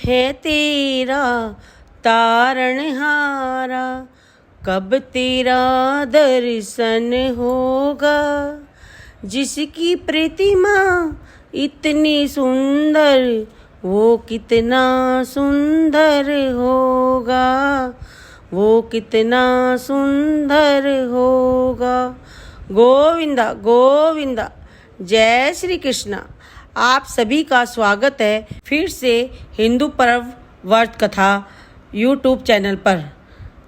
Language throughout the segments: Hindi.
है तेरा तारणहारा, कब तेरा दर्शन होगा। जिसकी प्रतिमा इतनी सुंदर, वो कितना सुंदर होगा, वो कितना सुंदर होगा। गोविंदा गोविंदा। जय श्री कृष्णा। आप सभी का स्वागत है फिर से हिंदू पर्व व्रत कथा यूट्यूब चैनल पर।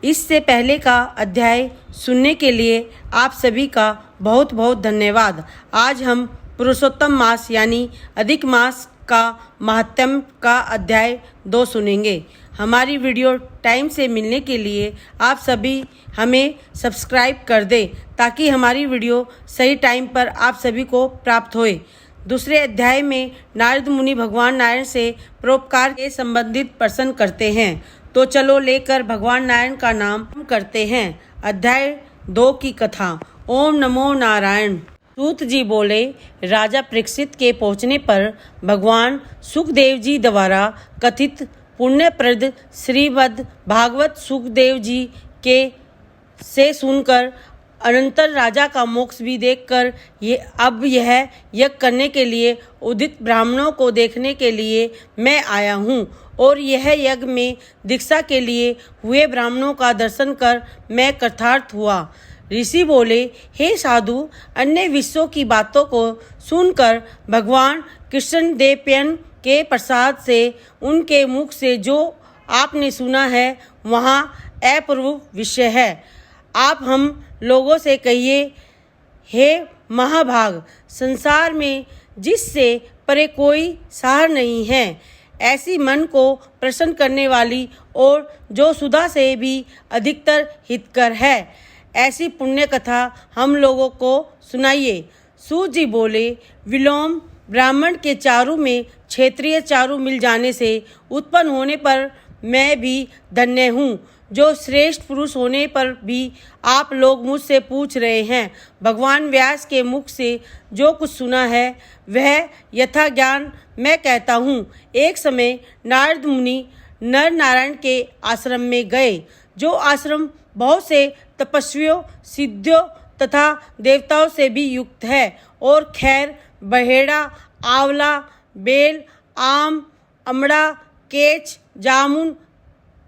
इससे पहले का अध्याय सुनने के लिए आप सभी का बहुत बहुत धन्यवाद। आज हम पुरुषोत्तम मास यानी अधिक मास का महात्म्य का अध्याय 2 सुनेंगे। हमारी वीडियो टाइम से मिलने के लिए आप सभी हमें सब्सक्राइब कर दें ताकि हमारी वीडियो सही टाइम पर आप सभी को प्राप्त होए। दूसरे अध्याय में नारद मुनि भगवान नारायण से परोपकार के संबंधित प्रश्न करते हैं। तो चलो लेकर भगवान नारायण का नाम करते हैं। अध्याय 2 की कथा। ओम नमो नारायण। सूत जी बोले, राजा परीक्षित के पहुँचने पर भगवान सुखदेव जी द्वारा कथित पुण्यप्रद श्रीमद् भागवत सुखदेव जी के से सुनकर अनंतर राजा का मोक्ष भी देखकर अब यह यज्ञ करने के लिए उदित ब्राह्मणों को देखने के लिए मैं आया हूँ, और यह यज्ञ में दीक्षा के लिए हुए ब्राह्मणों का दर्शन कर मैं कृतार्थ हुआ। ऋषि बोले, हे साधु, अन्य विश्वों की बातों को सुनकर भगवान कृष्ण देवयन के प्रसाद से उनके मुख से जो आपने सुना है वहाँ अपूर्व विषय है। आप हम लोगों से कहिए, हे महाभाग, संसार में जिससे परे कोई सार नहीं है, ऐसी मन को प्रसन्न करने वाली और जो सुधा से भी अधिकतर हितकर है, ऐसी पुण्य कथा हम लोगों को सुनाइए। सूत जी बोले, विलोम ब्राह्मण के चारु में क्षेत्रीय चारु मिल जाने से उत्पन्न होने पर मैं भी धन्य हूँ, जो श्रेष्ठ पुरुष होने पर भी आप लोग मुझसे पूछ रहे हैं। भगवान व्यास के मुख से जो कुछ सुना है वह यथा ज्ञान मैं कहता हूँ। एक समय नारद मुनि नर नारायण के आश्रम में गए, जो आश्रम बहुत से तपस्वियों, सिद्धियों तथा देवताओं से भी युक्त है, और खैर, बहेड़ा, आंवला, बेल, आम, अमड़ा, केच, जामुन,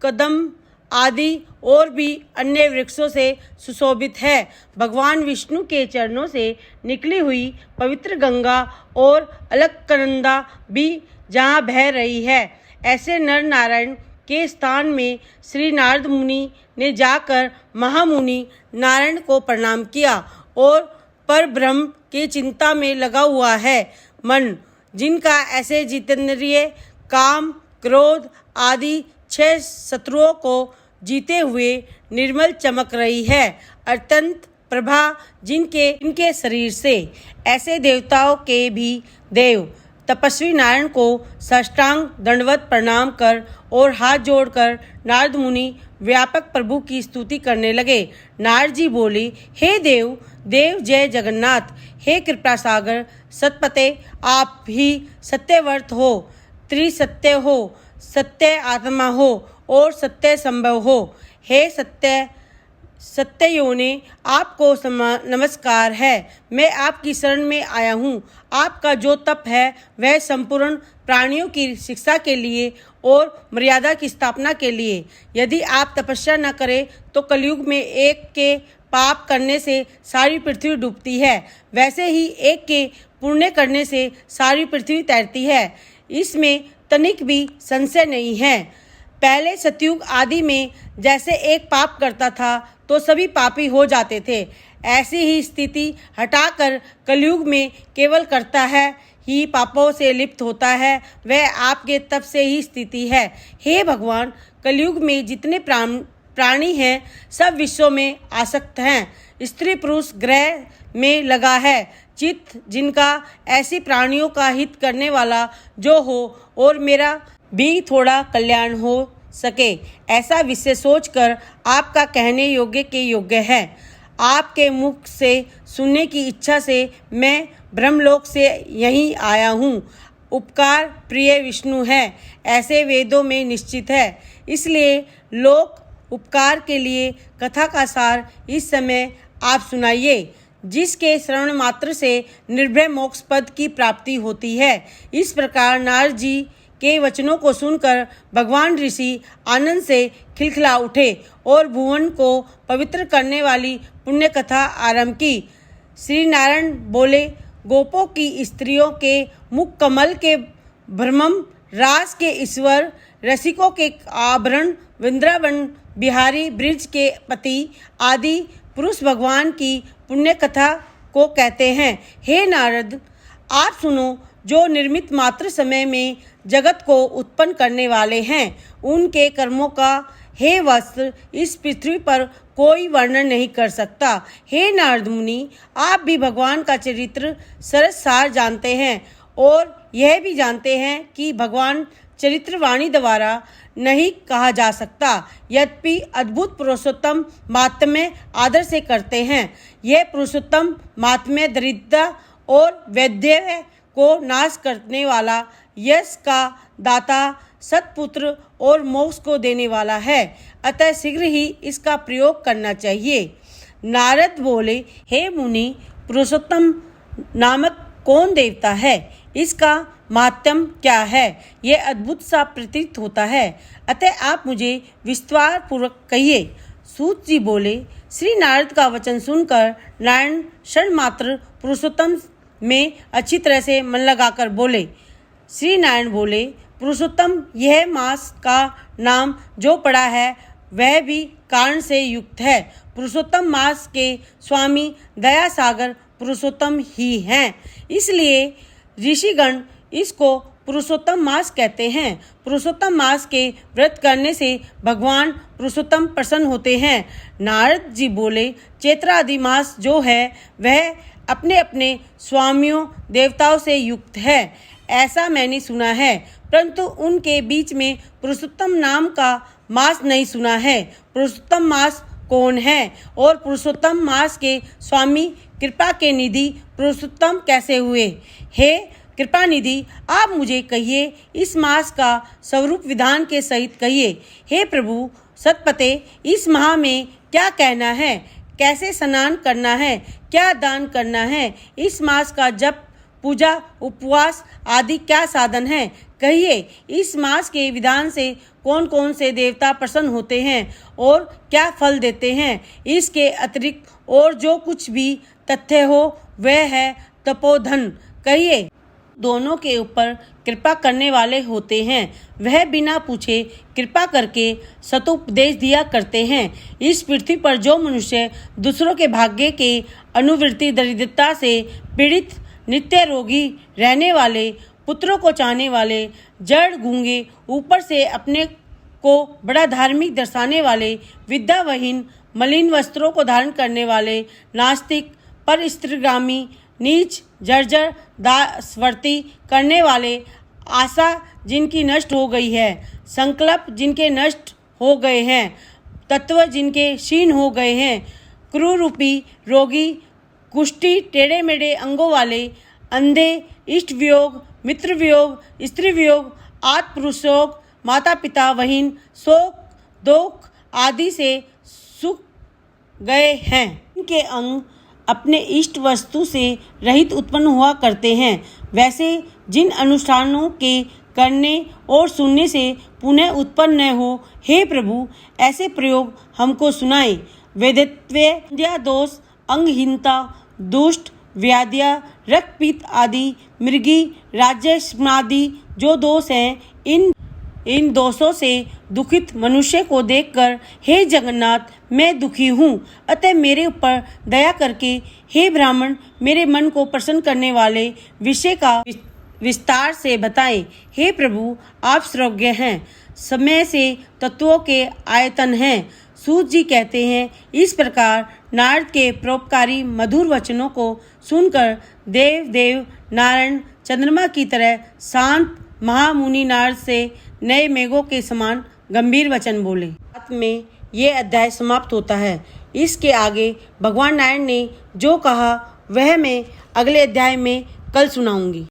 कदम आदि और भी अन्य वृक्षों से सुशोभित है। भगवान विष्णु के चरणों से निकली हुई पवित्र गंगा और अलकनंदा भी जहाँ बह रही है, ऐसे नर नारायण के स्थान में श्री नारद मुनि ने जाकर महामुनि नारायण को प्रणाम किया, और पर ब्रह्म की चिंता में लगा हुआ है मन, जिनका ऐसे जितेंद्रिय काम, क्रोध आदि 6 शत्रुओं को जीते हुए निर्मल चमक रही है, अत्यंत प्रभा इनके शरीर से, ऐसे देवताओं के भी देव तपस्वी नारायण को साष्टांग दंडवत प्रणाम कर और हाथ जोड़कर नारद मुनि व्यापक प्रभु की स्तुति करने लगे। नारद जी बोले, हे देव देव जय जगन्नाथ, हे कृपा सागर सतपते, आप ही सत्यवर्त हो, त्रिसत्य हो, सत्य आत्मा हो और सत्य संभव हो। हे सत्य योने, आपको नमस्कार है। मैं आपकी शरण में आया हूँ। आपका जो तप है वह संपूर्ण प्राणियों की शिक्षा के लिए और मर्यादा की स्थापना के लिए। यदि आप तपस्या न करें तो कलयुग में एक के पाप करने से सारी पृथ्वी डूबती है, वैसे ही एक के पुण्य करने से सारी पृथ्वी तैरती है। इसमें तनिक भी संशय नहीं है। पहले सतयुग आदि में जैसे एक पाप करता था तो सभी पापी हो जाते थे, ऐसी ही स्थिति हटाकर कलयुग में केवल करता है ही पापों से लिप्त होता है। वह आपके तप से ही स्थिति है। हे भगवान, कलयुग में जितने प्राणी हैं सब विश्वों में आसक्त हैं। स्त्री पुरुष ग्रह में लगा है चित्त, जिनका ऐसी प्राणियों का हित करने वाला जो हो और मेरा भी थोड़ा कल्याण हो सके, ऐसा विषय सोचकर आपका कहने योग्य के योग्य है। आपके मुख से सुनने की इच्छा से मैं ब्रह्मलोक से यहीं आया हूँ। उपकार प्रिय विष्णु है, ऐसे वेदों में निश्चित है। इसलिए लोक उपकार के लिए कथा का सार इस समय आप सुनाइए, जिसके श्रवण मात्र से निर्भय मोक्ष पद की प्राप्ति होती है। इस प्रकार नारद जी के वचनों को सुनकर भगवान ऋषि आनंद से खिलखिला उठे और भुवन को पवित्र करने वाली पुण्य कथा आरंभ की। श्री नारायण बोले, गोपों की स्त्रियों के मुख कमल के भ्रमम, रास के ईश्वर, रसिकों के आभरण, वृंदावन बिहारी, ब्रिज के पति आदि पुरुष भगवान की पुण्य कथा को कहते हैं। हे नारद, आप सुनो, जो निर्मित मात्र समय में जगत को उत्पन्न करने वाले हैं, उनके कर्मों का हे वस्त्र इस पृथ्वी पर कोई वर्णन नहीं कर सकता। हे नारद मुनि, आप भी भगवान का चरित्र सरस सार जानते हैं और यह भी जानते हैं कि भगवान चरित्र वाणी द्वारा नहीं कहा जा सकता, यद्यपि अद्भुत पुरुषोत्तम माहात्म्य आदर से करते हैं। यह पुरुषोत्तम माहात्म्य दरिद्रता और वैधव्य को नाश करने वाला, यश का दाता, सत्पुत्र और मोक्ष को देने वाला है, अतः शीघ्र ही इसका प्रयोग करना चाहिए। नारद बोले, हे मुनि, पुरुषोत्तम नामक कौन देवता है? इसका माहात्म्य क्या है? यह अद्भुत सा प्रतीत होता है, अतः आप मुझे विस्तार पूर्वक कहिए। सूत जी बोले, श्री नारद का वचन सुनकर नारायण क्षण मात्र पुरुषोत्तम में अच्छी तरह से मन लगाकर बोले। श्री नारायण बोले, पुरुषोत्तम यह मास का नाम जो पड़ा है वह भी कारण से युक्त है। पुरुषोत्तम मास के स्वामी दया सागर पुरुषोत्तम ही हैं, इसलिए ऋषिगण इसको पुरुषोत्तम मास कहते हैं। पुरुषोत्तम मास के व्रत करने से भगवान पुरुषोत्तम प्रसन्न होते हैं। नारद जी बोले, चैत्रादि मास जो है वह अपने अपने स्वामियों देवताओं से युक्त है, ऐसा मैंने सुना है, परंतु उनके बीच में पुरुषोत्तम नाम का मास नहीं सुना है। पुरुषोत्तम मास कौन है और पुरुषोत्तम मास के स्वामी कृपा के निधि पुरुषोत्तम कैसे हुए? हे कृपा निधि, आप मुझे कहिए, इस मास का स्वरूप विधान के सहित कहिए। हे प्रभु सतपते, इस माह में क्या कहना है, कैसे स्नान करना है, क्या दान करना है, इस मास का जप पूजा उपवास आदि क्या साधन है, कहिए। इस मास के विधान से कौन कौन से देवता प्रसन्न होते हैं और क्या फल देते हैं। इसके अतिरिक्त और जो कुछ भी तथ्य हो वह है तपोधन, कहिए। दोनों के ऊपर कृपा करने वाले होते हैं, वह बिना पूछे कृपा करके सतोपदेश दिया करते हैं। इस पृथ्वी पर जो मनुष्य दूसरों के भाग्य के अनुवृत्ति दरिद्रता से पीड़ित, नित्य रोगी रहने वाले, पुत्रों को चाहने वाले, जड़ गूंगे, ऊपर से अपने को बड़ा धार्मिक दर्शाने वाले, विद्यावहीन, मलिन वस्त्रों को धारण करने वाले, नास्तिक, पर स्त्रीगामी, नीच, जर्जर, दासवर्ती करने वाले, आशा जिनकी नष्ट हो गई है, संकल्प जिनके नष्ट हो गए हैं, तत्व जिनके क्षीण हो गए हैं, क्रूरूपी रोगी, कुष्ठी, टेढ़े मेढ़े अंगों वाले, अंधे, इष्ट वियोग, मित्र वियोग, स्त्री वियोग, आत्म पुरुषयोग, माता पिता वहीन, शोक दुख आदि से सूख गए हैं। इनके अंग अपने इष्ट वस्तु से रहित उत्पन्न हुआ करते हैं। वैसे जिन अनुष्ठानों के करने और सुनने से पुनः उत्पन्न न हो, हे प्रभु ऐसे प्रयोग हमको सुनाए। वेदत्व दोष, अंगहीनता, दुष्ट, व्याधियाँ, रक्तपीत आदि, मृगी, राज्यस्मादि जो दोष हैं, इन दोषों से दुखित मनुष्य को देखकर हे जगन्नाथ मैं दुखी हूँ, अतः मेरे ऊपर दया करके हे ब्राह्मण मेरे मन को प्रसन्न करने वाले विषय का विस्तार से बताएं। हे प्रभु आप सर्वज्ञ हैं, समय से तत्वों के आयतन हैं। सूत जी कहते हैं, इस प्रकार नारद के परोपकारी मधुर वचनों को सुनकर देव नारायण चंद्रमा की तरह शांत महामुनि नारद से नए मेघों के समान गंभीर वचन बोले। रात में ये अध्याय समाप्त होता है। इसके आगे भगवान नारायण ने जो कहा वह मैं अगले अध्याय में कल सुनाऊंगी।